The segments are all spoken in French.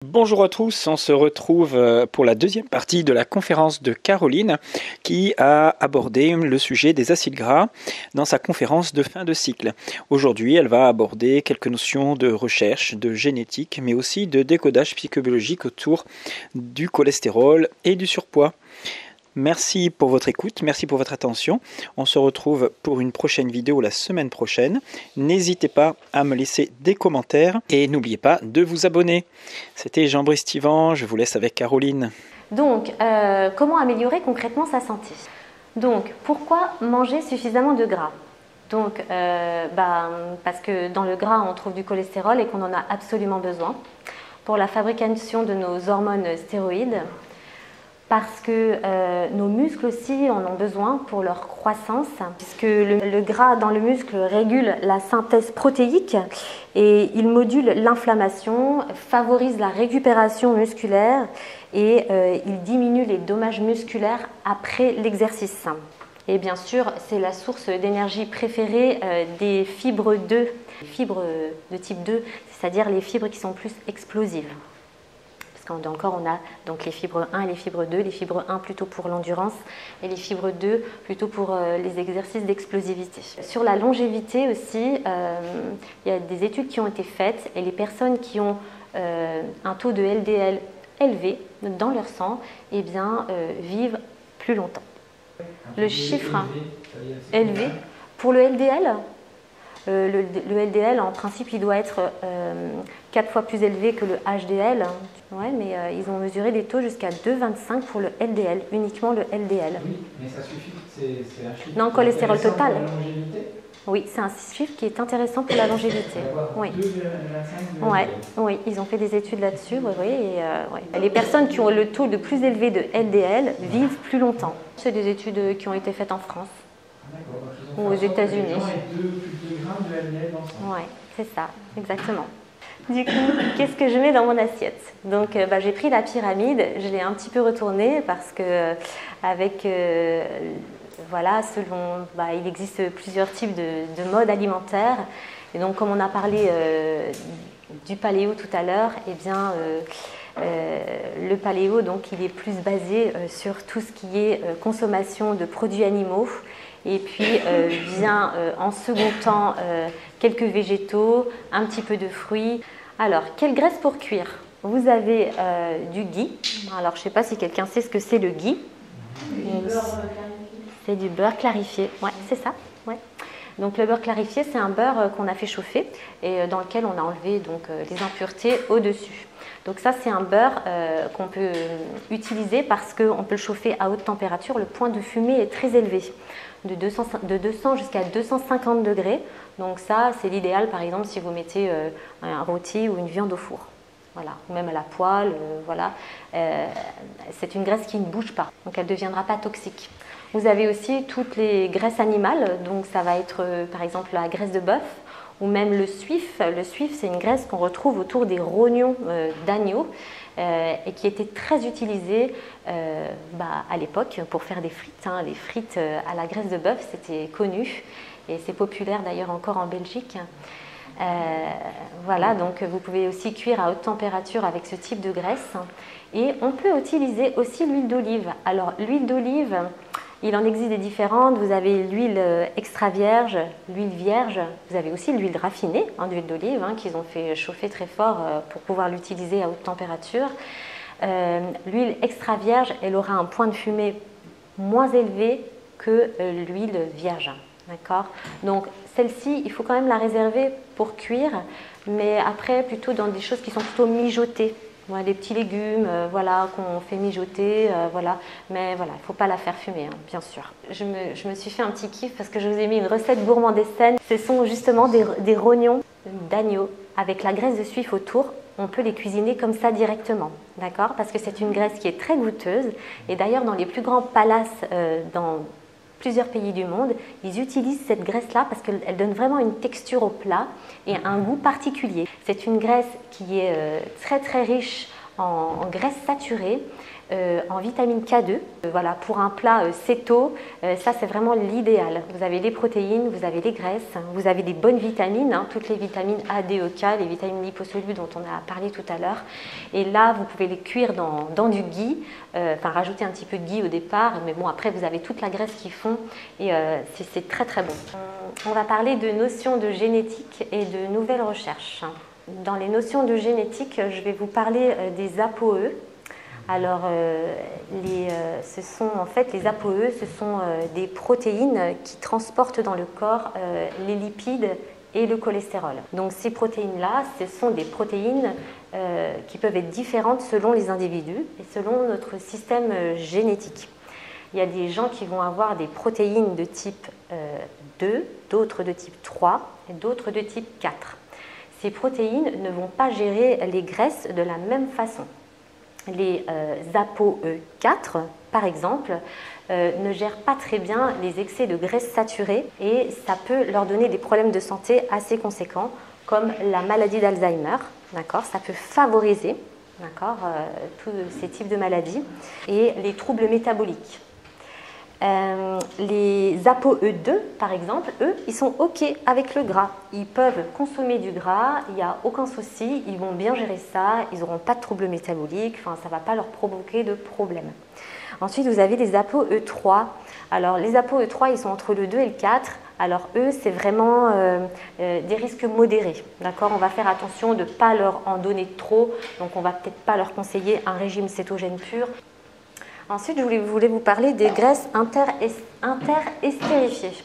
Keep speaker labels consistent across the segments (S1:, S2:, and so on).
S1: Bonjour à tous, on se retrouve pour la deuxième partie de la conférence de Caroline qui a abordé le sujet des acides gras dans sa conférence de fin de cycle. Aujourd'hui, elle va aborder quelques notions de recherche, de génétique, mais aussi de décodage psychobiologique autour du cholestérol et du surpoids. Merci pour votre écoute, merci pour votre attention. On se retrouve pour une prochaine vidéo la semaine prochaine. N'hésitez pas à me laisser des commentaires et n'oubliez pas de vous abonner. C'était Jean-Brice Tivan, je vous laisse avec Caroline.
S2: Donc, comment améliorer concrètement sa santé? Donc, pourquoi manger suffisamment de gras? Donc, parce que dans le gras, on trouve du cholestérol et qu'on en a absolument besoin pour la fabrication de nos hormones stéroïdes. Parce que nos muscles aussi en ont besoin pour leur croissance, puisque le gras dans le muscle régule la synthèse protéique et il module l'inflammation, favorise la récupération musculaire et il diminue les dommages musculaires après l'exercice. Et bien sûr, c'est la source d'énergie préférée des fibres 2, les fibres de type 2, c'est-à-dire les fibres qui sont plus explosives. Dans le corps, on a donc les fibres 1 et les fibres 2. Les fibres 1 plutôt pour l'endurance et les fibres 2 plutôt pour les exercices d'explosivité. Sur la longévité aussi, il y a des études qui ont été faites et les personnes qui ont un taux de LDL élevé dans leur sang vivent plus longtemps. Le chiffre élevé pour le LDL, le LDL, en principe, il doit être 4 fois plus élevé que le HDL. Ouais, mais ils ont mesuré des taux jusqu'à 2,25 pour le LDL, uniquement le LDL.
S3: Oui, mais ça suffit, c'est un chiffre.
S2: Non, cholestérol total.
S3: Pour la longévité.
S2: Oui, c'est un chiffre qui est intéressant pour la longévité. Oui.
S3: 2,25
S2: Ouais, oui, ils ont fait des études là-dessus. Les personnes qui ont le taux le plus élevé de LDL vivent plus longtemps. C'est des études qui ont été faites en France. Ou aux États-Unis.
S3: Plus de 2 grammes de LDL dans le sang.
S2: Oui, c'est ça, exactement. Du coup, qu'est-ce que je mets dans mon assiette? Donc, j'ai pris la pyramide, je l'ai un petit peu retournée parce que il existe plusieurs types de modes alimentaires. Et donc, comme on a parlé du paléo tout à l'heure, le paléo, donc, il est plus basé sur tout ce qui est consommation de produits animaux. Et puis vient en second temps quelques végétaux, un petit peu de fruits. Alors, quelle graisse pour cuire? Vous avez du ghee. Alors, je ne sais pas si quelqu'un sait ce que c'est le ghee. C'est du beurre clarifié. Ouais, c'est ça. Ouais. Donc, le beurre clarifié, c'est un beurre qu'on a fait chauffer et dans lequel on a enlevé donc, les impuretés au-dessus. Donc ça, c'est un beurre qu'on peut utiliser parce qu'on peut le chauffer à haute température. Le point de fumée est très élevé, de 200 jusqu'à 250 degrés. Donc ça, c'est l'idéal, par exemple, si vous mettez un rôti ou une viande au four. Voilà, ou même à la poêle, voilà. C'est une graisse qui ne bouge pas, donc elle ne deviendra pas toxique. Vous avez aussi toutes les graisses animales, donc ça va être par exemple la graisse de bœuf, ou même le suif. Le suif, c'est une graisse qu'on retrouve autour des rognons d'agneau et qui était très utilisée à l'époque pour faire des frites. Les frites à la graisse de bœuf, c'était connu et c'est populaire d'ailleurs encore en Belgique. Voilà, donc vous pouvez aussi cuire à haute température avec ce type de graisse. Et on peut utiliser aussi l'huile d'olive. Alors l'huile d'olive, il en existe des différentes. Vous avez l'huile extra vierge, l'huile vierge. Vous avez aussi l'huile raffinée d'huile d'olive qu'ils ont fait chauffer très fort pour pouvoir l'utiliser à haute température. L'huile extra vierge, elle aura un point de fumée moins élevé que l'huile vierge. D'accord? Donc celle-ci, il faut quand même la réserver pour cuire, mais après plutôt dans des choses qui sont plutôt mijotées. Voilà, des petits légumes qu'on fait mijoter, mais voilà, il ne faut pas la faire fumer, bien sûr. Je me suis fait un petit kiff parce que je vous ai mis une recette gourmandessaine. Ce sont justement des rognons d'agneau avec la graisse de suif autour. On peut les cuisiner comme ça directement, d'accord? Parce que c'est une graisse qui est très goûteuse. Et d'ailleurs, dans les plus grands palaces dans plusieurs pays du monde, ils utilisent cette graisse-là parce qu'elle donne vraiment une texture au plat et un goût particulier. C'est une graisse qui est très très riche en graisse saturée, en vitamine K2. Voilà, pour un plat céto, ça c'est vraiment l'idéal. Vous avez les protéines, vous avez les graisses, vous avez des bonnes vitamines, hein, toutes les vitamines A, D, E, K, les vitamines liposolubles dont on a parlé tout à l'heure. Et là, vous pouvez les cuire dans du ghee, enfin rajouter un petit peu de ghee au départ, mais bon, après vous avez toute la graisse qu'ils font et c'est très très bon. On va parler de notions de génétique et de nouvelles recherches. Dans les notions de génétique, je vais vous parler des ApoE. Alors, ce sont en fait les ApoE, ce sont des protéines qui transportent dans le corps les lipides et le cholestérol. Donc ces protéines-là, ce sont des protéines qui peuvent être différentes selon les individus et selon notre système génétique. Il y a des gens qui vont avoir des protéines de type 2, d'autres de type 3 et d'autres de type 4. Ces protéines ne vont pas gérer les graisses de la même façon. Les ApoE4, par exemple, ne gèrent pas très bien les excès de graisse saturée et ça peut leur donner des problèmes de santé assez conséquents, comme la maladie d'Alzheimer. Ça peut favoriser tous ces types de maladies et les troubles métaboliques. Les ApoE2, par exemple, eux, ils sont OK avec le gras. Ils peuvent consommer du gras, il n'y a aucun souci, ils vont bien gérer ça, ils n'auront pas de troubles métaboliques, enfin, ça ne va pas leur provoquer de problème. Ensuite, vous avez les ApoE3. Alors, les ApoE3, ils sont entre le 2 et le 4. Alors, eux, c'est vraiment des risques modérés. On va faire attention de ne pas leur en donner trop, donc on ne va peut-être pas leur conseiller un régime cétogène pur. Ensuite, je voulais vous parler des graisses interestérifiées.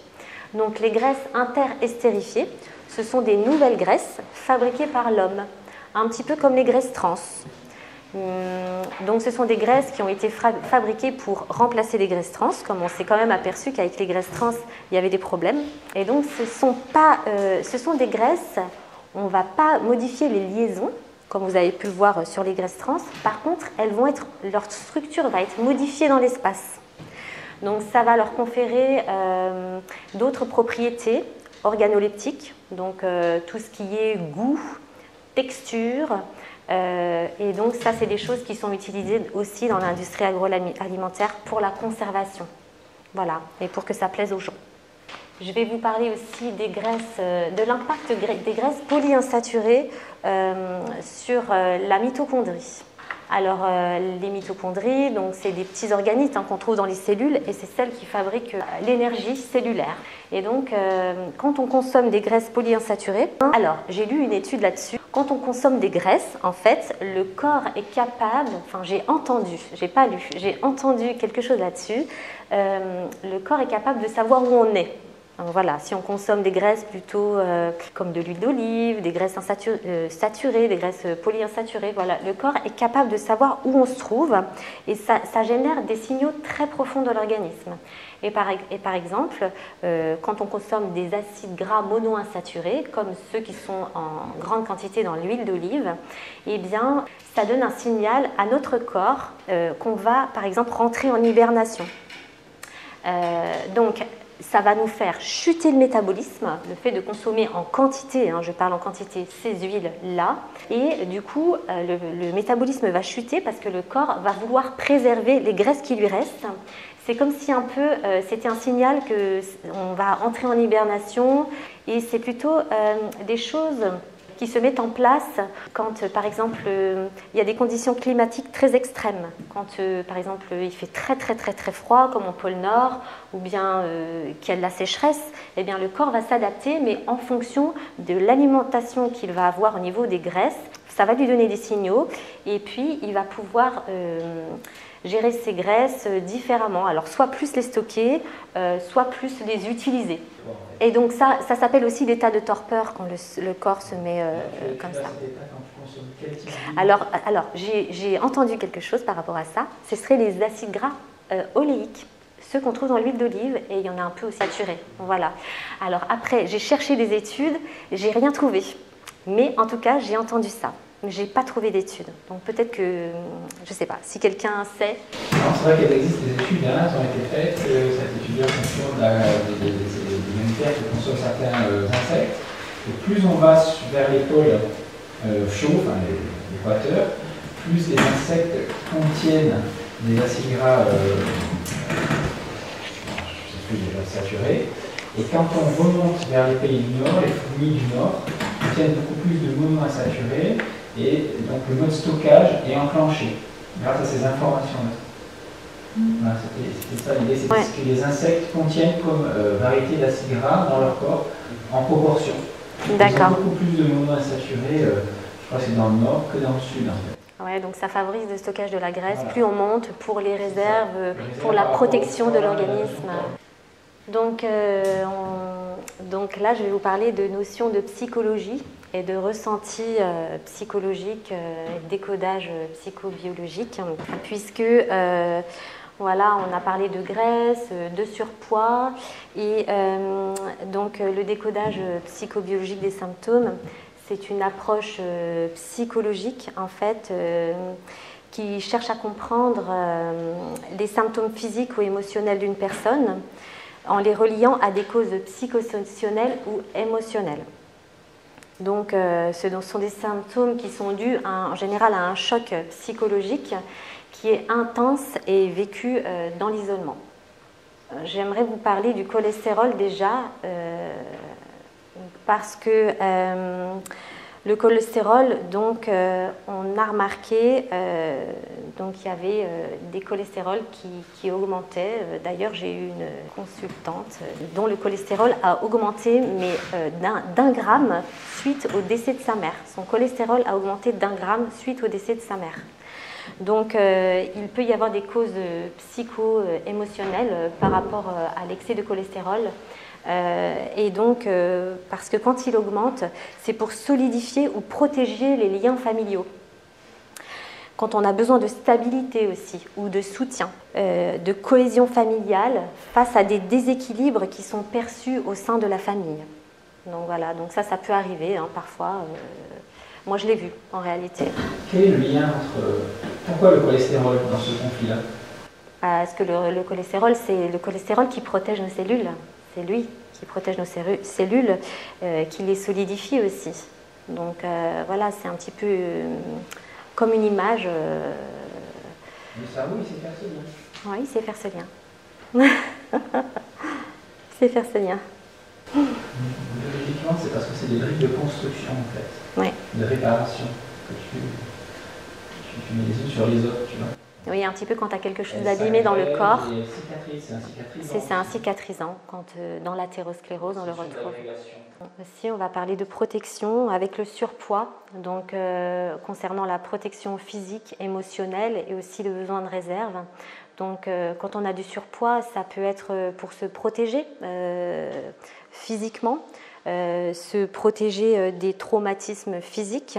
S2: Donc, les graisses interestérifiées, ce sont des nouvelles graisses fabriquées par l'homme, un petit peu comme les graisses trans. Donc, ce sont des graisses qui ont été fabriquées pour remplacer les graisses trans, comme on s'est quand même aperçu qu'avec les graisses trans, il y avait des problèmes. Et donc, ce sont des graisses, on ne va pas modifier les liaisons, comme vous avez pu le voir sur les graisses trans. Par contre, leur structure va être modifiée dans l'espace. Donc ça va leur conférer d'autres propriétés organoleptiques, donc tout ce qui est goût, texture. Et donc ça, c'est des choses qui sont utilisées aussi dans l'industrie agroalimentaire pour la conservation. Voilà, et pour que ça plaise aux gens. Je vais vous parler aussi des graisses, de l'impact des graisses polyinsaturées sur la mitochondrie. Alors, les mitochondries, c'est des petits organites qu'on trouve dans les cellules et c'est celles qui fabriquent l'énergie cellulaire. Et donc, quand on consomme des graisses polyinsaturées, alors j'ai lu une étude là-dessus, quand on consomme des graisses, en fait, le corps est capable, j'ai entendu, j'ai pas lu, j'ai entendu quelque chose là-dessus, le corps est capable de savoir où on est. Donc voilà, si on consomme des graisses plutôt comme de l'huile d'olive, des graisses saturées, des graisses polyinsaturées, voilà, le corps est capable de savoir où on se trouve et ça génère des signaux très profonds dans l'organisme. Et par exemple, quand on consomme des acides gras monoinsaturés, comme ceux qui sont en grande quantité dans l'huile d'olive, eh bien, ça donne un signal à notre corps qu'on va, par exemple, rentrer en hibernation. Donc, ça va nous faire chuter le métabolisme, le fait de consommer en quantité, je parle en quantité, ces huiles-là. Et du coup, le métabolisme va chuter parce que le corps va vouloir préserver les graisses qui lui restent. C'est comme si un peu, c'était un signal qu'on va entrer en hibernation et c'est plutôt des choses qui se mettent en place quand, par exemple, il y a des conditions climatiques très extrêmes. Quand, par exemple, il fait très froid, comme au pôle Nord, ou bien qu'il y a de la sécheresse, eh bien, le corps va s'adapter, mais en fonction de l'alimentation qu'il va avoir au niveau des graisses, ça va lui donner des signaux, et puis il va pouvoir gérer ses graisses différemment. Alors, soit plus les stocker, soit plus les utiliser. Et donc ça s'appelle aussi l'état de torpeur quand le corps se met comme ça. Alors j'ai entendu quelque chose par rapport à ça. Ce serait les acides gras oléiques, ceux qu'on trouve dans l'huile d'olive et il y en a un peu aussi saturés. Voilà. Alors après, j'ai cherché des études, j'ai rien trouvé. Mais en tout cas, j'ai entendu ça. Mais je n'ai pas trouvé d'études. Donc peut-être que, je ne sais pas, si quelqu'un sait.
S3: C'est vrai qu'il existe des études qui ont été faites, ça a été étudié en fonction des humanitaires que consomment certains insectes. Et plus on va vers les pôles chauds, l'équateur, plus les insectes contiennent des acides gras déjà saturés. Et quand on remonte vers les pays du Nord, les fruits du Nord contiennent beaucoup plus de monoinsaturés et donc le mode stockage est enclenché grâce à ces informations-là. Voilà, c'était ça l'idée, c'est ce que les insectes contiennent comme variété d'acides gras dans leur corps en proportion.
S2: D'accord.
S3: Ils ont beaucoup plus de monoinsaturés, je crois que c'est dans le Nord que dans le Sud en fait.
S2: Ouais, donc ça favorise le stockage de la graisse,
S3: Voilà.
S2: plus on monte pour les réserves, pour la protection de l'organisme. Donc là, je vais vous parler de notions de psychologie et de ressenti psychologique, décodage psychobiologique, puisque voilà, on a parlé de graisse, de surpoids, et donc le décodage psychobiologique des symptômes, c'est une approche psychologique en fait qui cherche à comprendre les symptômes physiques ou émotionnels d'une personne en les reliant à des causes psychosociales ou émotionnelles. Donc ce sont des symptômes qui sont dus en général à un choc psychologique qui est intense et vécu dans l'isolement. J'aimerais vous parler du cholestérol déjà, parce que le cholestérol, donc, on a remarqué, donc il y avait des cholestérols qui augmentaient. D'ailleurs, j'ai eu une consultante dont le cholestérol a augmenté, mais d'un gramme suite au décès de sa mère. Son cholestérol a augmenté d'1 gramme suite au décès de sa mère. Donc, il peut y avoir des causes psycho-émotionnelles par rapport à l'excès de cholestérol. Et donc, parce que quand il augmente, c'est pour solidifier ou protéger les liens familiaux. Quand on a besoin de stabilité aussi, ou de soutien, de cohésion familiale face à des déséquilibres qui sont perçus au sein de la famille. Donc voilà, donc ça peut arriver hein, parfois. Moi, je l'ai vu en réalité.
S3: Quel est le lien entre... Pourquoi le cholestérol dans ce conflit-là?
S2: Parce que le cholestérol, c'est le cholestérol qui protège nos cellules. C'est lui qui protège nos cellules, qui les solidifie aussi. Donc voilà, c'est un petit peu comme une image.
S3: Le cerveau, il sait faire ce lien.
S2: Oui, il sait faire ce lien. Il sait faire ce lien.
S3: Biologiquement, c'est parce que c'est des briques de construction en fait.
S2: Oui.
S3: De réparation. Que tu mets les unes sur les autres, tu vois.
S2: Oui, un petit peu quand tu as quelque chose d'abîmé dans le corps.
S3: C'est un cicatrisant.
S2: C'est un cicatrisant. Quand dans l'athérosclérose, on le retrouve. Aussi, on va parler de protection avec le surpoids, donc concernant la protection physique, émotionnelle et aussi le besoin de réserve. Donc, quand on a du surpoids, ça peut être pour se protéger physiquement, se protéger des traumatismes physiques,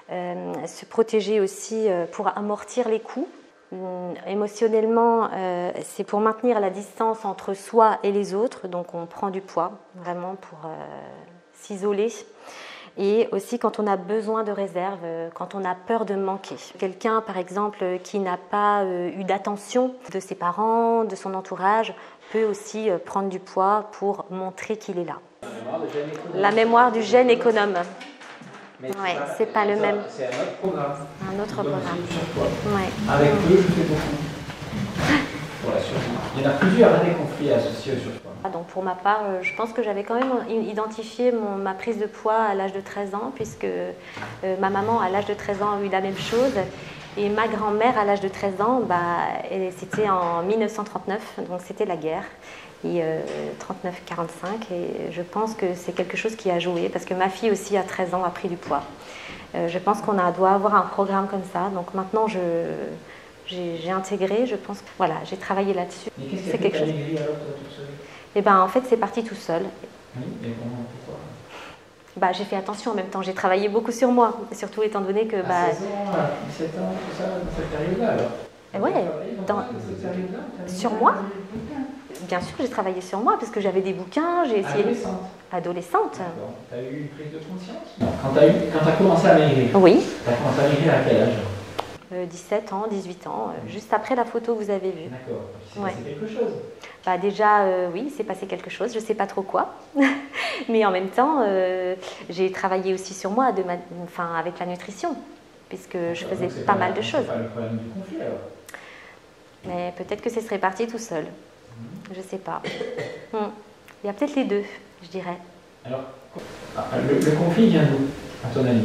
S2: se protéger aussi pour amortir les coups. Émotionnellement, c'est pour maintenir la distance entre soi et les autres, donc on prend du poids, vraiment pour s'isoler. Et aussi quand on a besoin de réserve, quand on a peur de manquer. Quelqu'un, par exemple, qui n'a pas eu d'attention de ses parents, de son entourage, peut aussi prendre du poids pour montrer qu'il est là. La mémoire du gène économe. Oui, c'est pas le même.
S3: C'est un autre programme.
S2: Un autre programme.
S3: Ouais. Avec eux, je fais beaucoup. Pour la survie. Il y en a plusieurs des conflits associés au surpoids.
S2: Donc pour ma part, je pense que j'avais quand même identifié ma prise de poids à l'âge de 13 ans, puisque ma maman à l'âge de 13 ans a eu la même chose. Et ma grand-mère à l'âge de 13 ans, c'était en 1939, donc c'était la guerre. Et 39-45, et je pense que c'est quelque chose qui a joué, parce que ma fille aussi à 13 ans a pris du poids. Je pense qu'on doit avoir un programme comme ça, donc maintenant j'ai intégré, je pense, voilà, j'ai travaillé là-dessus.
S3: Mais qu'est-ce qui a fait que tu as maigri alors, toi, toute seule?
S2: Eh bien, en fait, c'est parti tout seul.
S3: Oui, mais pourquoi?
S2: J'ai fait attention en même temps, j'ai travaillé beaucoup sur moi, surtout étant donné que...
S3: À 16 ans, à 17 ans, tout ça, dans cette période-là alors?
S2: Sur moi? Bien sûr, j'ai travaillé sur moi parce que j'avais des bouquins, j'ai essayé. Adolescente.
S3: Tu as eu une prise de conscience? Non. Quand tu as commencé à maigrir?
S2: Oui.
S3: Tu as commencé à maigrir à quel âge?
S2: 17 ans, 18 ans, juste après la photo que vous avez vue.
S3: D'accord. Il s'est passé quelque chose?
S2: Déjà, oui, il s'est passé quelque chose, je ne sais pas trop quoi. Mais en même temps, j'ai travaillé aussi sur moi avec la nutrition. puisque je faisais pas mal de choses.
S3: C'est pas le problème du conflit alors.
S2: Mais peut-être que ce serait parti tout seul. Je sais pas. Il y a peut-être les deux, je dirais.
S3: Alors, le conflit vient d'où, à ton avis?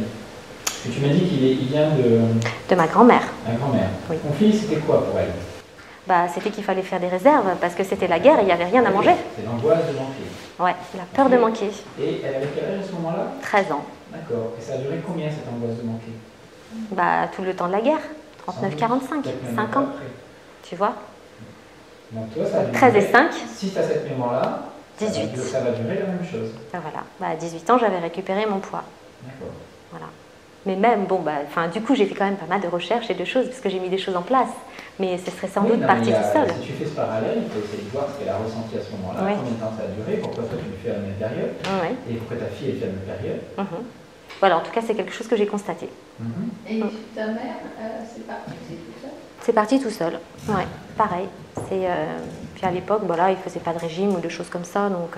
S3: Parce que tu m'as dit qu'il vient
S2: De ma grand-mère.
S3: la grand-mère.
S2: Oui.
S3: Le conflit, c'était quoi pour elle?
S2: Bah, c'était qu'il fallait faire des réserves parce que c'était la guerre et il n'y avait rien à manger.
S3: C'est l'angoisse de manquer.
S2: Ouais, la peur de manquer.
S3: Et elle avait quel âge à ce moment-là?
S2: 13 ans.
S3: D'accord. Et ça a duré combien cette angoisse de manquer?
S2: Bah, tout le temps de la guerre. 39-45,
S3: Peut-être même
S2: 5
S3: un
S2: ans.
S3: peu après.
S2: Tu vois?
S3: Donc toi, ça a
S2: 13 et
S3: duré-
S2: 5,
S3: Si tu as cette mémoire-là,
S2: 18.
S3: ça va durer la même chose.
S2: Voilà. Bah, à 18 ans, j'avais récupéré mon poids.
S3: D'accord.
S2: Voilà. Mais même, bon, bah, du coup, j'ai fait quand même pas mal de recherches et de choses parce que j'ai mis des choses en place. Mais ce serait sans
S3: Oui,
S2: doute
S3: non,
S2: parti
S3: mais
S2: tout seul.
S3: Si tu fais ce parallèle, il faut essayer de voir ce qu'elle a ressenti à ce moment-là,
S2: Oui.
S3: combien de temps ça a duré, pourquoi toi tu le fais à la même période,
S2: Ouais.
S3: et pourquoi ta fille elle fait à la même période.
S2: Voilà, en tout cas, c'est quelque chose que j'ai constaté.
S4: Et ta mère, c'est parti, c'est tout ça?
S2: C'est parti tout seul. Ouais, pareil. Puis à l'époque, voilà, il ne faisait pas de régime ou de choses comme ça, donc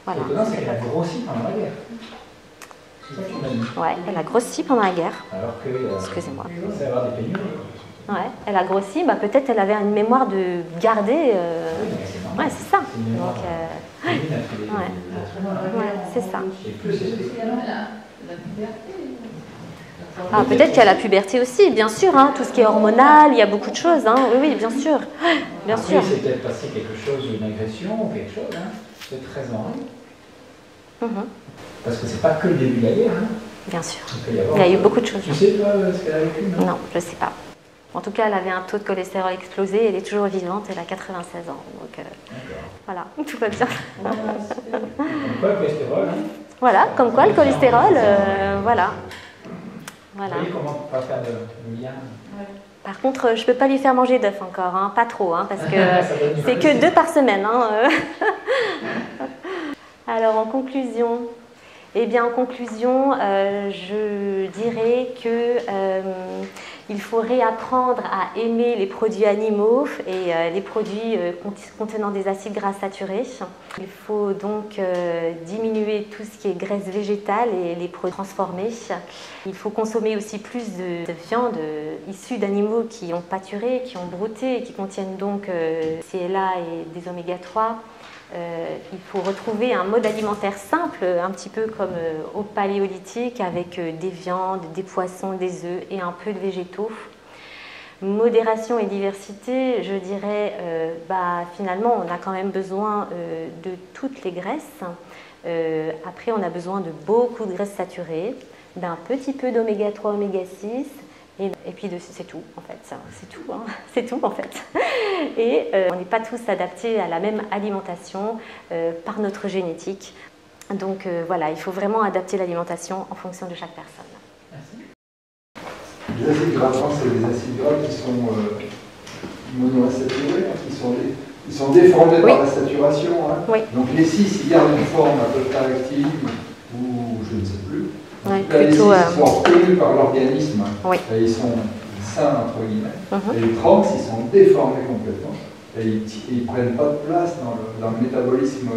S2: voilà.
S3: Ce qui est étonnant, c'est qu'elle a grossi pendant la guerre. C'est ça que tu m'as dit.
S2: Ouais, elle a grossi pendant la guerre.
S3: Alors que.
S2: Excusez-moi.
S3: Il va y avoir des pénuries.
S2: Ouais, elle a grossi, bah, peut-être elle avait une mémoire de garder.
S3: Oui, mais c'est normal.
S2: Ouais, c'est ça.
S3: C'est une mémoire.
S2: Donc,
S3: Commune à tous les
S2: ouais.
S3: êtres humains, hein.
S2: ouais, c'est ça.
S3: Et plus c'est.
S4: Alors, la puberté.
S2: Ah, peut-être qu'il y a la puberté aussi, bien sûr, hein, tout ce qui est hormonal, il y a beaucoup de choses, hein, oui, oui, bien sûr. Bien
S3: Après,
S2: sûr.
S3: c'est peut-être passé quelque chose, une agression ou quelque chose, hein. C'est 13 ans. Hein.
S2: Mhm,
S3: Parce que c'est pas que le début de la guerre. Hein.
S2: bien sûr.
S3: Il peut y avoir-
S2: Il y a eu beaucoup de choses.
S3: Tu sais, toi, ce qu'elle a vécu, non?
S2: Non, je ne sais pas. En tout cas, elle avait un taux de cholestérol explosé, elle est toujours vivante, elle a 96 ans. Donc
S3: D'accord.
S2: voilà, tout va bien.
S3: Donc, quoi, le cholestérol, hein.
S2: Voilà, comme quoi le cholestérol, voilà. Voilà.
S3: Vous voyez comment on peut pas faire de lien?
S2: Par contre, je ne peux pas lui faire manger d'œufs encore, hein, pas trop, hein, parce que
S3: Ça donne du
S2: c'est que
S3: plaisir.
S2: 2 par semaine. Hein, Alors, en conclusion, eh bien, en conclusion, je dirais que il faut réapprendre à aimer les produits animaux et les produits contenant des acides gras saturés. Il faut donc diminuer tout ce qui est graisse végétale et les produits transformés. Il faut consommer aussi plus de viande issue d'animaux qui ont pâturé, qui ont brouté et qui contiennent donc CLA et des oméga 3. Il faut retrouver un mode alimentaire simple, un petit peu comme au paléolithique, avec des viandes, des poissons, des œufs et un peu de végétaux. Modération et diversité, je dirais, finalement, on a quand même besoin de toutes les graisses. Après, on a besoin de beaucoup de graisses saturées, d'un petit peu d'oméga 3, oméga 6, et puis c'est tout en fait, c'est tout, hein. C'est tout en fait. Et on n'est pas tous adaptés à la même alimentation par notre génétique. Donc voilà, il faut vraiment adapter l'alimentation en fonction de chaque personne.
S5: Les acides gras trans, c'est des acides gras qui sont monoinsaturés, hein, ils sont déformés
S2: Oui.
S5: par la saturation. Hein.
S2: Oui.
S5: Donc les 6, ils gardent une forme à peu près rectiligne, ou je ne sais plus.
S2: Ouais,
S5: En tout cas, les 6
S2: plutôt,
S5: sont reconnus par l'organisme,
S2: Oui.
S5: et ils sont sains, entre guillemets.
S2: Mhm.
S5: Et les trans, ils sont déformés complètement, et ils ne prennent pas de place dans le métabolisme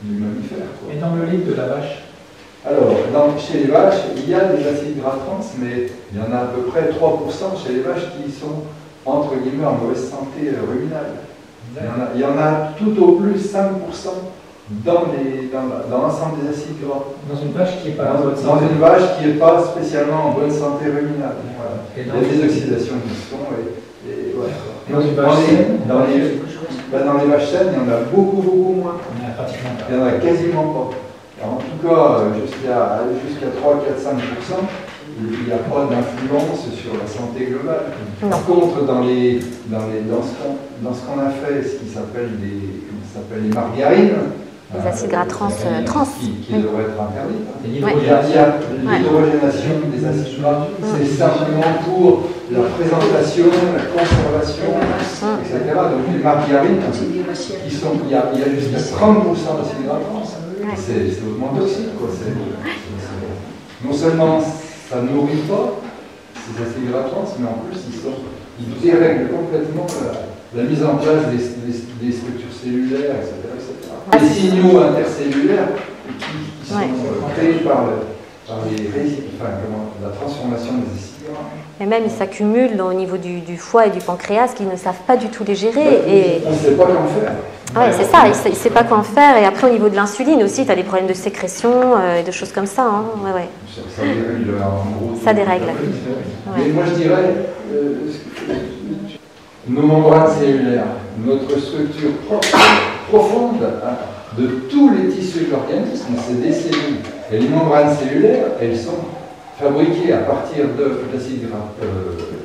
S5: du mammifère. Quoi.
S3: Et dans le lait de la vache?
S5: Alors, chez les vaches, il y a des acides gras trans, mais il y en a à peu près 3% chez les vaches qui sont, entre guillemets, en mauvaise santé ruminale. Il y en a tout au plus 5% dans l'ensemble des acides gras.
S3: Dans une vache qui n'est pas
S5: Dans une vache qui n'est pas spécialement en bonne santé ruminale. Voilà.
S3: Et
S5: Il y
S3: dans
S5: a des oxydations qui se font.
S3: Dans une vache saine,
S5: dans les vaches saines, il y en a beaucoup, beaucoup moins.
S3: il y en a pratiquement pas.
S5: Il n'y en a quasiment pas. Alors, en tout cas, jusqu'à 3, 4, 5%, il n'y a pas d'influence sur la santé globale.
S2: Non.
S5: Par contre, dans ce qu'on a fait, ce qui s'appelle les margarines,
S2: Les acides gras trans,
S5: qui
S2: oui.
S5: devraient être interdites. Hein.
S3: C'est
S5: Il y a l'hydrogénation des acides gras, c'est simplement pour la présentation, la conservation, etc. Donc les margarines, il y a jusqu'à 30% d'acides gras trans. C'est hautement toxique. Quoi. Non seulement ça ne nourrit pas ces acides gras trans, mais en plus ils dérèglent complètement la mise en place des structures cellulaires, etc. Les signaux intercellulaires qui sont créés par la transformation des acides
S2: Et même, ils s'accumulent au niveau du foie et du pancréas qui ne savent pas du tout les gérer. Et...
S5: On ne sait pas comment faire.
S2: Ouais, c'est ça, il ne sait pas quoi en faire. Et après, au niveau de l'insuline aussi, tu as des problèmes de sécrétion et de choses comme ça. Hein. Ouais, ouais.
S5: Ça dérègle, en gros.
S2: Ça dérègle.
S5: Mais moi, je dirais, nos membranes cellulaires, notre structure profonde de tous les tissus de l'organisme, c'est des cellules. Et les membranes cellulaires, elles sont fabriquées à partir d'acides gras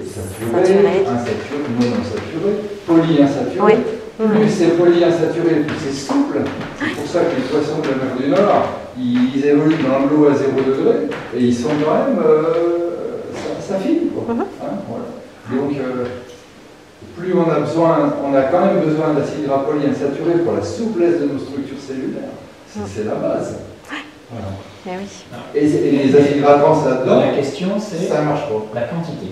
S5: saturés, insaturés, monoinsaturés, polyinsaturés.
S2: Oui.
S5: Plus c'est polyinsaturé, plus c'est souple. C'est pour ça que les poissons de la mer du Nord, ils évoluent dans l'eau à 0 degré et ils sont quand même. Ça file, quoi. Hein, voilà. Donc, plus on a besoin, on a quand même besoin d'acides gras polyinsaturés pour la souplesse de nos structures cellulaires. C'est la base. Voilà.
S2: Oui.
S5: Et les acides gras trans là-dedans,
S3: la question c'est
S5: ça marche pas.
S3: La quantité.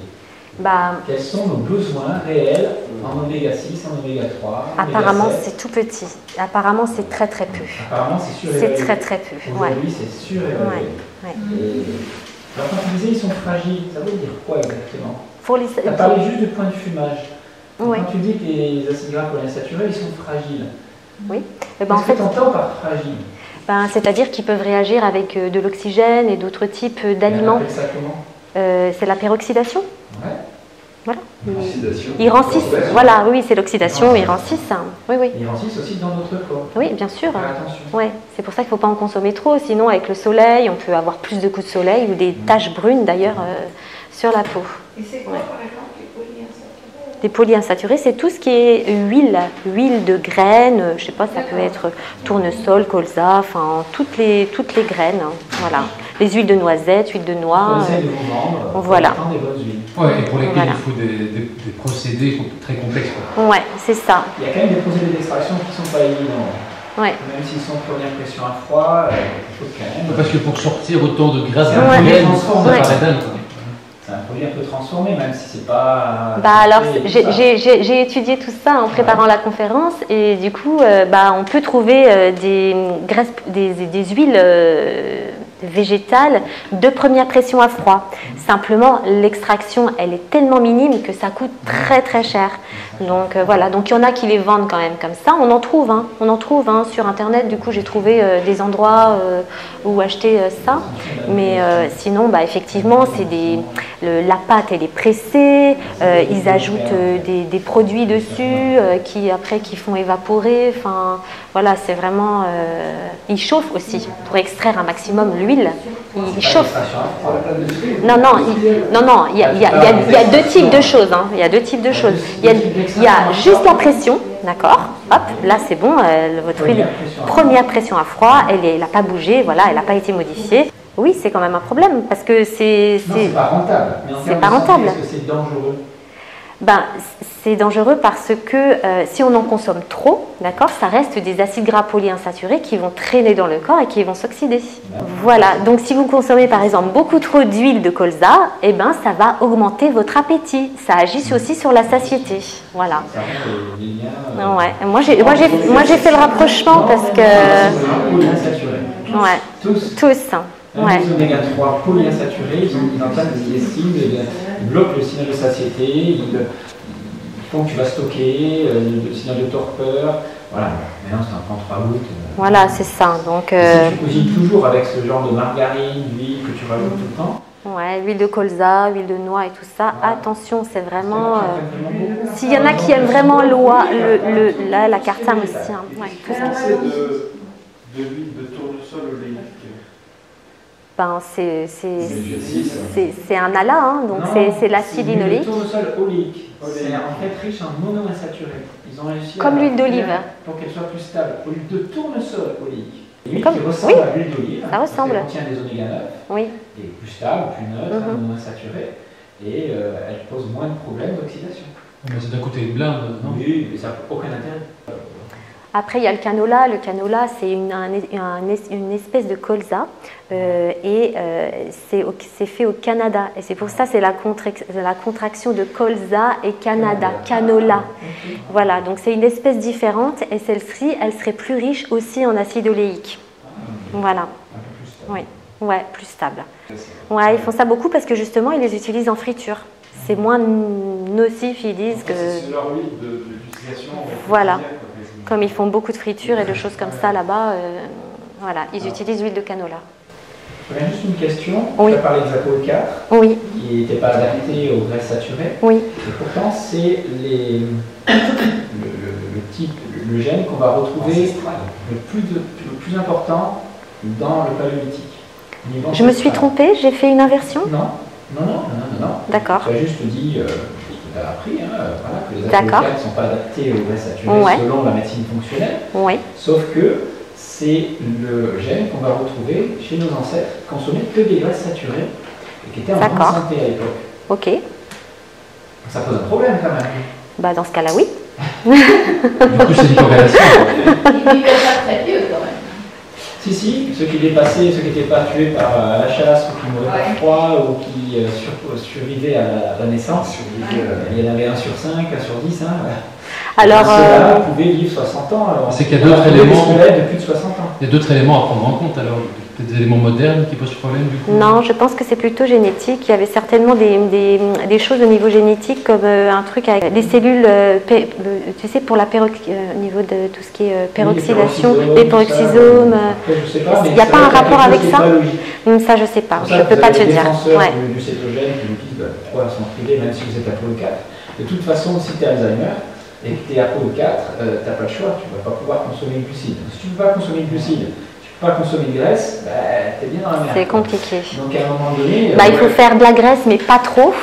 S2: Bah,
S3: quels sont nos besoins réels en oméga 6, en oméga 3
S2: apparemment, c'est tout petit. Apparemment, c'est très très peu.
S3: Apparemment, c'est surévalué.
S2: C'est très très peu.
S3: Aujourd'hui, c'est surévalué.
S2: Ouais.
S3: Alors, quand tu disais ils sont fragiles, ça veut dire quoi exactement? Tu as
S2: les...
S3: parlé juste du point de fumage.
S2: Oui.
S3: Quand tu dis que les acides gras polyinsaturés, ils sont fragiles.
S2: Oui.
S3: Qu'est-ce que tu entends par fragile?
S2: C'est-à-dire qu'ils peuvent réagir avec de l'oxygène et d'autres types d'aliments.
S3: On appelle ça comment?
S2: C'est la peroxydation.
S3: Ouais.
S2: Voilà.
S5: L'oxydation.
S2: Ils rancissent. Voilà, oui, c'est l'oxydation, ils rancissent. Oui, oui.
S3: Ils rancissent aussi dans notre corps.
S2: Oui, bien sûr.
S3: Attention.
S2: Ouais. C'est pour ça qu'il ne faut pas en consommer trop, sinon avec le soleil, on peut avoir plus de coups de soleil ou des taches brunes d'ailleurs sur la peau.
S4: Et c'est quoi par exemple les polyinsaturés?
S2: Les polyinsaturés, c'est tout ce qui est huile de graines, je sais pas, ça peut être tournesol, colza, enfin toutes les graines, hein, voilà. Les huiles de noisettes, huile de noix.
S3: On essaie de vous vendre
S2: voilà.
S3: des bonnes huiles.
S6: Ouais, et pour lesquelles il faut des procédés très complexes.
S2: Ouais, c'est ça.
S3: Il y a quand même des procédés d'extraction qui ne sont pas évidents.
S2: Ouais.
S3: Même s'ils sont première pression à froid, il faut quand même.
S6: Parce que pour sortir autant de graisse
S3: ça
S6: paraît dingue.
S3: C'est un produit un peu transformé, même si c'est pas.
S2: Bah alors, j'ai étudié tout ça en préparant la conférence et du coup, on peut trouver des graisses, des huiles végétales de première pression à froid. Simplement, l'extraction, elle est tellement minime que ça coûte très très cher. Donc voilà, donc il y en a qui les vendent quand même comme ça. On en trouve, sur internet. Du coup, j'ai trouvé des endroits où acheter ça. Mais sinon, effectivement, c'est la pâte elle est pressée. Ils ajoutent des produits dessus qui font évaporer. Enfin, voilà, c'est vraiment. Ils chauffent aussi pour extraire un maximum l'huile. Ils chauffent. Non, il y a deux types de choses. Hein. Il y a deux types de choses. Il y a juste la pression, d'accord. Hop, là c'est bon. Votre huile, première pression à froid, elle n'a pas bougé, voilà, elle n'a pas été modifiée. Oui, c'est quand même un problème parce que c'est
S3: pas rentable.
S2: C'est pas rentable.
S3: Est-ce que c'est dangereux?
S2: C'est dangereux parce que si on en consomme trop, d'accord, ça reste des acides gras polyinsaturés qui vont traîner dans le corps et qui vont s'oxyder. Voilà, donc si vous consommez par exemple beaucoup trop d'huile de colza, ça va augmenter votre appétit. Ça agit aussi sur la satiété. Voilà. Ouais. Moi j'ai fait le rapprochement parce que... Ouais. Tous.
S3: Ouais. Les oméga 3 polyinsaturés, ils entament des signes, ils bloquent le signal de satiété, ils font que tu vas stocker, le signal de torpeur. Voilà, maintenant c'est un prend 3 gouttes.
S2: Voilà, c'est ça. Donc,
S3: si tu cuisines toujours avec ce genre de margarine, d'huile que tu rajoutes tout le temps.
S2: Ouais, huile de colza, huile de noix et tout ça. Ouais. Attention, c'est vraiment. S'il y en a qui aiment vraiment la cartame aussi. Hein. Ouais, tout ça.
S7: De l'huile de tournesol oléique.
S2: C'est un ALA, hein, donc c'est l'acide linoléique.
S3: Le tournesol oléique, c'est en fait riche en monoinsaturés. Ils ont réussi
S2: comme l'huile d'olive.
S3: Pour qu'elle soit plus stable. L'huile de tournesol oléique. L'huile
S2: qui
S3: ressemble à l'huile d'olive.
S2: Ça ressemble.
S3: Elle contient des oméga 9.
S2: Oui.
S3: Et plus stable, plus neutre, monoinsaturée. Et elle pose moins de problèmes d'oxydation.
S6: Mais c'est d'un côté une blinde, non?
S3: Oui, mais ça n'a aucun intérêt.
S2: Après, il y a le canola. Le canola, c'est une espèce de colza et c'est fait au Canada. Et c'est pour ça c'est la contraction de colza et Canada, canola. Voilà, donc c'est une espèce différente et celle-ci, elle serait plus riche aussi en acide oléique. Voilà. Oui. Ouais, plus stable. Ouais, ils font ça beaucoup parce que justement, ils les utilisent en friture. C'est moins nocif, ils disent que...
S7: C'est leur huile d'utilisation.
S2: Voilà. Comme ils font beaucoup de fritures et de choses comme ça là-bas, voilà, ils utilisent l'huile de canola.
S3: J'aurais juste une question.
S2: Oui.
S3: Tu as parlé des APO 4
S2: Oui,
S3: qui n'étaient pas adaptés aux graisses saturées.
S2: oui,
S3: Et pourtant, c'est le type, le gène qu'on va retrouver le plus important dans le paléolithique.
S2: je me suis trompée, j'ai fait une inversion?
S3: Non.
S2: D'accord.
S3: Tu as juste dit, ce que tu as appris, voilà, que les
S2: D'accord.
S3: APO 4 ne sont pas adaptés aux graisses saturées
S2: Ouais.
S3: selon la médecine fonctionnelle.
S2: Oui,
S3: Sauf que c'est le gène qu'on va retrouver chez nos ancêtres qui consommaient que des graisses saturées et qui étaient en bonne
S2: D'accord.
S3: santé à l'époque.
S2: ok.
S3: Donc ça pose un problème quand même.
S2: Bah, dans ce cas-là, oui.
S6: Du coup, c'est une corrélation.
S4: Il vivait pas très vieux quand même.
S3: Si, ceux qui dépassaient, ceux qui n'étaient pas tués par la chasse ou qui mouraient par
S4: Ouais.
S3: froid ou qui survivaient à la naissance, il y en avait 1 sur 5, 1 sur 10.
S2: Alors,
S3: Ceux-là pouvaient vivre 60 ans. Alors,
S6: C'est qu'il y a
S3: on
S6: d'autres
S3: trouvé des
S6: éléments.
S3: squelettes de plus de 60 ans.
S6: Il y a d'autres éléments à prendre en compte alors, peut-être des éléments modernes qui posent problème du coup.
S2: non, je pense que c'est plutôt génétique. Il y avait certainement des choses au niveau génétique, comme un truc avec des cellules, tu sais, pour la au niveau de tout ce qui est peroxydation, les peroxysomes.
S3: Après, je sais pas, mais
S2: Il n'y a
S3: c'est
S2: pas un
S3: vrai qu'il y
S2: rapport
S3: quelque
S2: avec
S3: chose qui
S2: ça?
S3: est pas logique.
S2: Ça, je sais pas.
S3: Pour
S2: Je
S3: ça,
S2: ne peux
S3: vous
S2: pas
S3: avez
S2: te
S3: des
S2: dire.
S3: défenseurs
S2: Ouais.
S3: du cétogène qui nous disent pourquoi s'en priver même si vous êtes APO4. De toute façon, si tu es Alzheimer et que tu es APO4, tu n'as pas le choix, tu ne vas pas pouvoir consommer de glucides. Si tu ne peux pas consommer de glucides, tu ne peux pas consommer de graisse, tu es bien dans la merde.
S2: C'est compliqué.
S3: Donc à un moment donné,
S2: Il faut faire de la graisse, mais pas trop.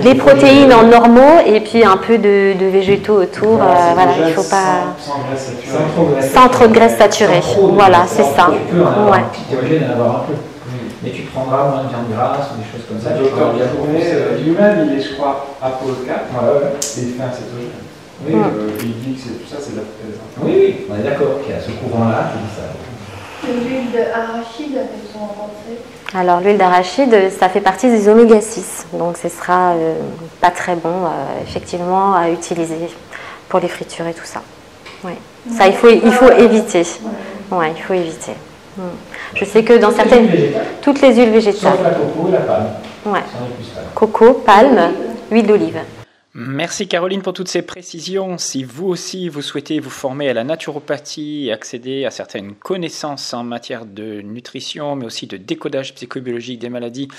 S2: Des protéines en normaux et puis un peu de végétaux autour. Voilà, il faut pas.
S7: Sans graisse saturée.
S2: Sans trop de graisse saturée.
S3: Sans trop de
S2: Voilà,
S3: graisse.
S2: c'est ça.
S3: Tu peux en avoir
S2: Ouais.
S3: un petit théogène, en avoir un peu. Mais tu prendras moins de viande grasse ou des choses comme ça.
S7: Le docteur Biafourné, lui-même, il est, je crois, APO4,
S3: Ouais.
S7: et il fait un cétogène.
S3: Oui,
S7: Il dit que tout ça, c'est de la protéine.
S3: oui, on est d'accord qu'il y a ce courant-là qui dit ça.
S4: L'huile d'arachide, elles sont rentrées.
S2: Alors l'huile d'arachide, ça fait partie des oméga 6. Donc ce sera pas très bon, effectivement, à utiliser pour les fritures et tout ça. Ouais. Ça, il faut éviter. Ouais, il faut éviter. Je sais que dans certaines... Toutes les huiles végétales.
S3: Sauf la coco et la palme.
S2: Ouais.
S3: Ça en est plus palme.
S2: Coco, palme, huile d'olive.
S1: Merci Caroline pour toutes ces précisions. Si vous aussi vous souhaitez vous former à la naturopathie et accéder à certaines connaissances en matière de nutrition, mais aussi de décodage psychobiologique des maladies,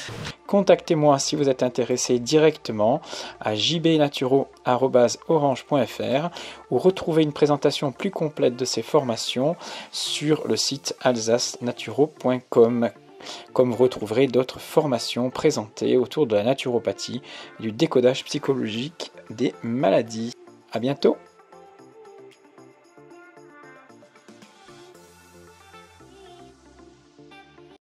S1: contactez-moi si vous êtes intéressé directement à jbnaturo@orange.fr ou retrouvez une présentation plus complète de ces formations sur le site alsacenaturo.com. Comme vous retrouverez d'autres formations présentées autour de la naturopathie et du décodage psychologique des maladies. À bientôt!